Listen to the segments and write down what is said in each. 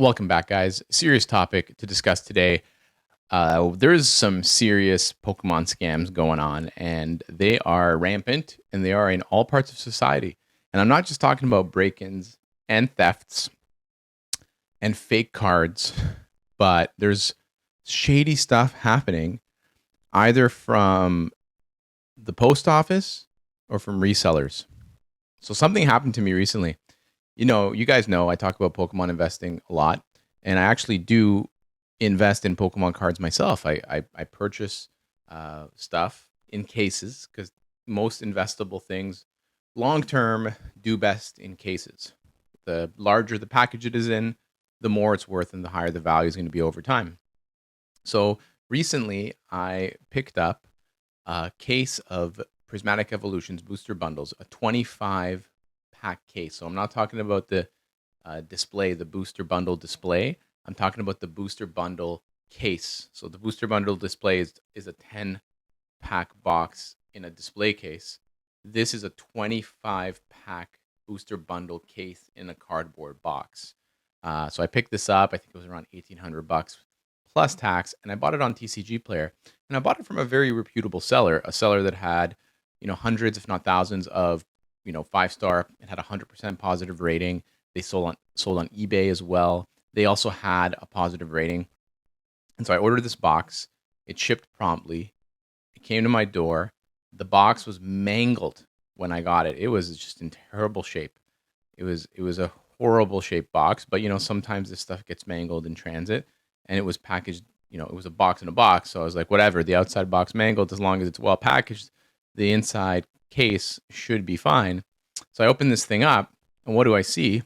Welcome back, guys. Serious topic to discuss today. There's some serious Pokemon scams going on, and they are rampant, and they are in all parts of society. And I'm not just talking about break-ins and thefts and fake cards, but there's shady stuff happening either from the post office or from resellers. So something happened to me recently. You guys know I talk about Pokemon investing a lot, and I actually do invest in Pokemon cards myself. I purchase stuff in cases because most investable things long term do best in cases. The larger the package it is in, the more it's worth and the higher the value is going to be over time. So recently, I picked up a case of Prismatic Evolutions booster bundles, a 25 pack case. So I'm not talking about the display, the booster bundle display. I'm talking about the booster bundle case. So the booster bundle display is a 10 pack box in a display case. This is a 25 pack booster bundle case in a cardboard box. So I picked this up. I think it was around $1,800 plus tax, and I bought it on TCG Player. And I bought it from a very reputable seller, a seller that had, hundreds, if not thousands, of 5-star. It had a 100% positive rating. They sold on eBay as well. They also had a positive rating, and so I ordered this box. It shipped promptly. It came to my door. The box was mangled when I got it. It was just in terrible shape. It was a horrible shaped box, but sometimes this stuff gets mangled in transit, and it was packaged. It was a box in a box, so I was like, whatever. The outside box mangled, as long as it's well packaged, the inside case should be fine. So I opened this thing up, and what do I see?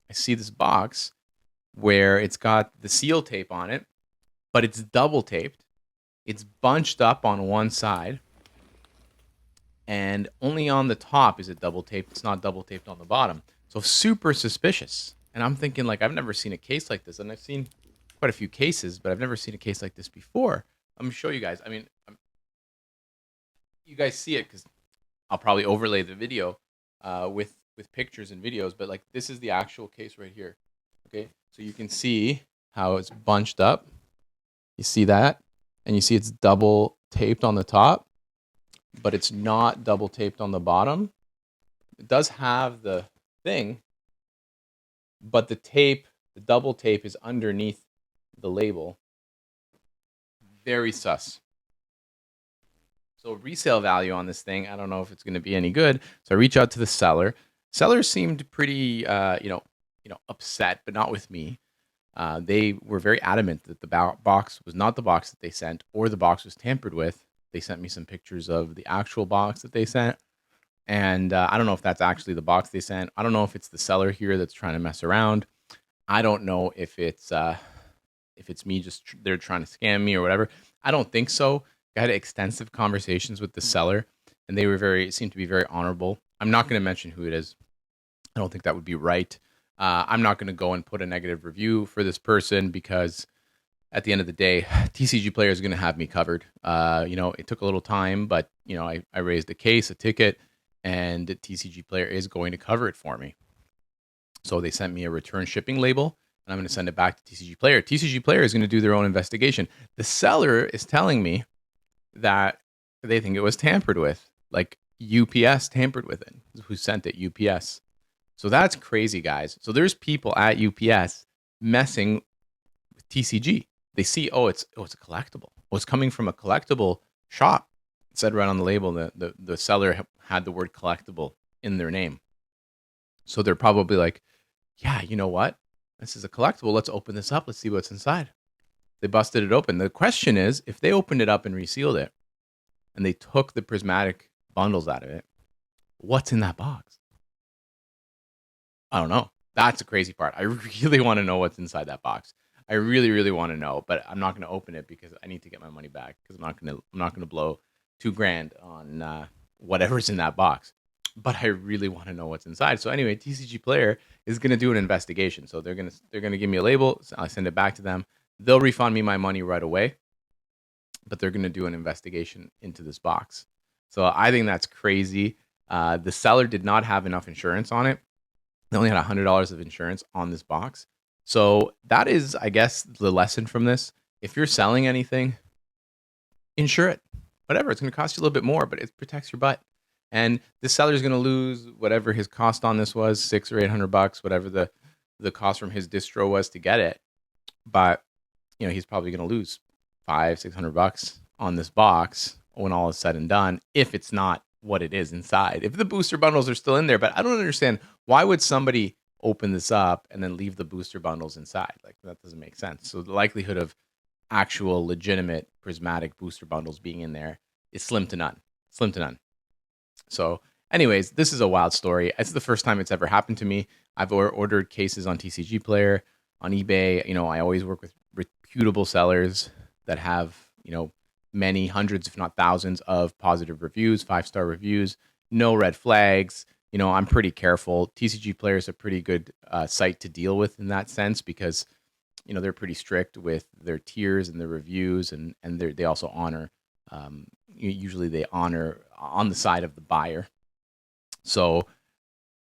I see this box where it's got the seal tape on it, but it's double taped. It's bunched up on one side, and only on the top is it double taped. It's not double taped on the bottom. So super suspicious. And I'm thinking, like, I've never seen a case like this, and I've seen quite a few cases, but I've never seen a case like this before. I'm gonna show you guys. I mean, you guys see it because I'll probably overlay the video with pictures and videos. But like, this is the actual case right here. Okay, so you can see how it's bunched up. You see that, and you see it's double taped on the top, but it's not double taped on the bottom. It does have the thing, but the double tape is underneath the label. Very sus. So resale value on this thing, I don't know if it's going to be any good. So I reach out to the seller. Seller seemed pretty, upset, but not with me. They were very adamant that the box was not the box that they sent, or the box was tampered with. They sent me some pictures of the actual box that they sent, and I don't know if that's actually the box they sent. I don't know if it's the seller here that's trying to mess around. I don't know if it's me just they're trying to scam me or whatever. I don't think so. I had extensive conversations with the seller, and they seemed to be very honorable. I'm not going to mention who it is. I don't think that would be right. I'm not going to go and put a negative review for this person because at the end of the day, TCG Player is going to have me covered. It took a little time, but I raised a case, a ticket, and TCG Player is going to cover it for me. So they sent me a return shipping label, and I'm going to send it back to TCG Player. TCG Player is going to do their own investigation. The seller is telling me that they think it was tampered with, like UPS tampered with it. Who sent it? UPS. So that's crazy, guys. So there's people at UPS messing with TCG. They see, it's a collectible. Oh, it's coming from a collectible shop. It said right on the label that the seller had the word collectible in their name. So they're probably like, yeah, you know what? This is a collectible. Let's open this up. Let's see what's inside. They busted it open. The question is, if they opened it up and resealed it, and they took the prismatic bundles out of it, what's in that box? I don't know. That's the crazy part. I really want to know what's inside that box. I really, really want to know, but I'm not going to open it because I need to get my money back because I'm not going to blow $2,000 on whatever's in that box. But I really want to know what's inside. So anyway, TCG Player is going to do an investigation. So they're going to give me a label. So I send it back to them. They'll refund me my money right away, but they're going to do an investigation into this box. So I think that's crazy. The seller did not have enough insurance on it. They only had $100 of insurance on this box. So that is, I guess, the lesson from this. If you're selling anything, insure it. Whatever, it's going to cost you a little bit more, but it protects your butt. And the seller is going to lose whatever his cost on this was, $600 or $800, whatever the cost from his distro was to get it. But he's probably going to lose $500-600 on this box when all is said and done, if it's not what it is inside. If the booster bundles are still in there, but I don't understand, why would somebody open this up and then leave the booster bundles inside? Like, that doesn't make sense. So the likelihood of actual legitimate prismatic booster bundles being in there is slim to none. Slim to none. So anyways, this is a wild story. It's the first time it's ever happened to me. I've ordered cases on TCG Player, on eBay. I always work with reputable sellers that have, many hundreds, if not thousands, of positive reviews, 5-star reviews, no red flags. I'm pretty careful. TCG Player is a pretty good site to deal with in that sense, because they're pretty strict with their tiers and their reviews, and they also honor. Usually they honor on the side of the buyer. So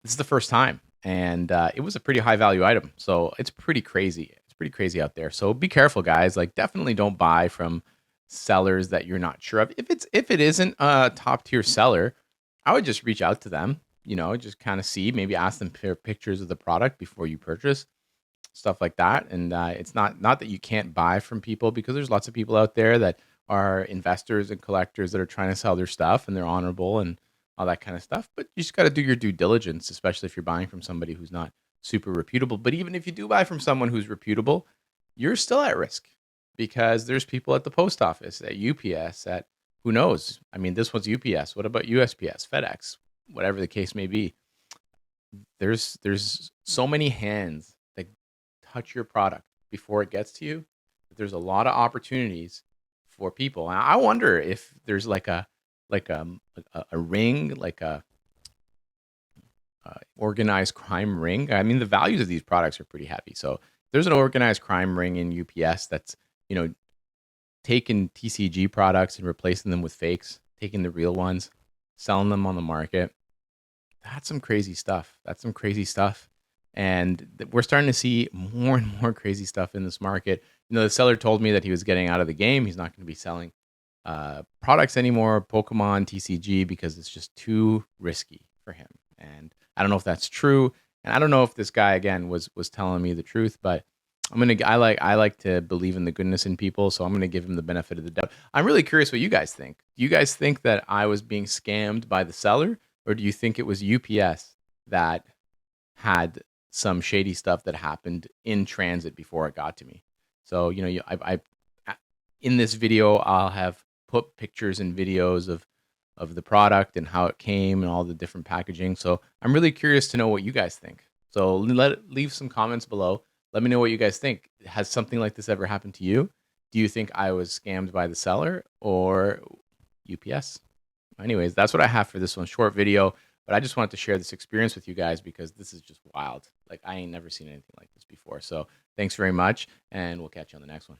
this is the first time, and it was a pretty high value item. So it's pretty crazy. It's pretty crazy out there. So be careful, guys. Like, definitely don't buy from sellers that you're not sure of. If it isn't a top tier seller, I would just reach out to them. Just kind of see, maybe ask them for pictures of the product before you purchase, stuff like that. And it's not that you can't buy from people, because there's lots of people out there that are investors and collectors that are trying to sell their stuff, and they're honorable and all that kind of stuff. But you just got to do your due diligence, especially if you're buying from somebody who's not super reputable. But even if you do buy from someone who's reputable, you're still at risk, because there's people at the post office, at UPS, at who knows. I mean, this one's UPS. What about USPS, FedEx, whatever the case may be? There's so many hands that touch your product before it gets to you. There's a lot of opportunities for people. And I wonder if there's like a ring, like a organized crime ring. I mean, the values of these products are pretty heavy. So there's an organized crime ring in UPS that's, taking TCG products and replacing them with fakes, taking the real ones, selling them on the market. That's some crazy stuff. And we're starting to see more and more crazy stuff in this market. The seller told me that he was getting out of the game. He's not going to be selling products anymore, Pokemon TCG, because it's just too risky for him. And I don't know if that's true. And I don't know if this guy, again, was telling me the truth, but I like to believe in the goodness in people, so I'm gonna give him the benefit of the doubt. I'm really curious what you guys think. Do you guys think that I was being scammed by the seller, or do you think it was UPS that had some shady stuff that happened in transit before it got to me? So in this video, I'll have put pictures and videos of the product and how it came and all the different packaging. So I'm really curious to know what you guys think. So leave some comments below. Let me know what you guys think. Has something like this ever happened to you? Do you think I was scammed by the seller or UPS? Anyways, that's what I have for this one. Short video, but I just wanted to share this experience with you guys, because this is just wild. Like, I ain't never seen anything like this before. So thanks very much, and we'll catch you on the next one.